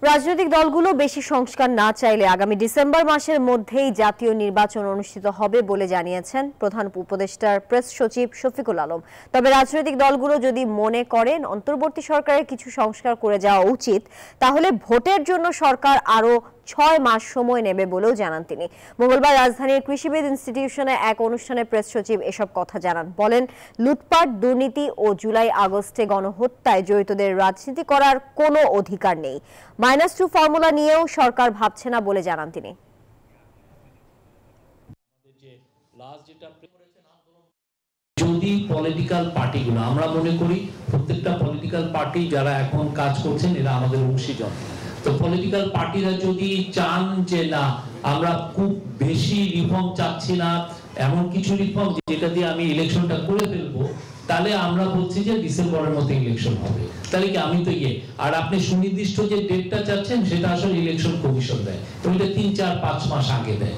রাজনৈতিক দলগুলো বেশি সংস্কার না চাইলে আগামী ডিসেম্বর মাসের মধ্যেই জাতীয় নির্বাচন অনুষ্ঠিত হবে বলে জানিয়েছেন প্রধান উপদেষ্টার প্রেস সচিব শফিকুল আলম। তবে রাজনৈতিক দলগুলো যদি মনে করেন অন্তর্বর্তী সরকারের কিছু সংস্কার করে যাওয়া উচিত, তাহলে ভোটের জন্য সরকার আরও 6 মাস সময় নেবে বলেও জানান তিনি। মঙ্গলবার রাজধানীর কৃষিবিদ ইনস্টিটিউশনে এক অনুষ্ঠানে প্রেস সচিব এসব কথা জানান। বলেন, লুটপাট, দুর্নীতি ও জুলাই আগস্টে গণহত্যায় জড়িতদের রাজনীতি করার কোনো অধিকার নেই। -2 ফর্মুলা নিয়েও সরকার ভাবছে না বলে জানান তিনি। যদি পলিটিক্যাল পার্টিগুলো, আমরা মনে করি প্রত্যেকটা পলিটিক্যাল পার্টি যারা এখন কাজ করছেন এরা আমাদের অংশীজন, তো পলিটিক্যাল পার্টিরা যদি চান যে না আমরা খুব বেশি রিফর্ম চাচ্ছি না, এমন কিছু রিফর্ম যেটা দিয়ে আমি ইলেকশনটা করে ফেলবো, তাহলে আমরা বলছি যে ডিসেম্বরের মধ্যে ইলেকশন হবে। তাহলে কি আমি তো আর আপনি সুনির্দিষ্ট যে ডেটটা চাচ্ছেন সেটা আসলে ইলেকশন কমিশন দেয়, ওইটা 3, 4, 5 মাস আগে দেয়।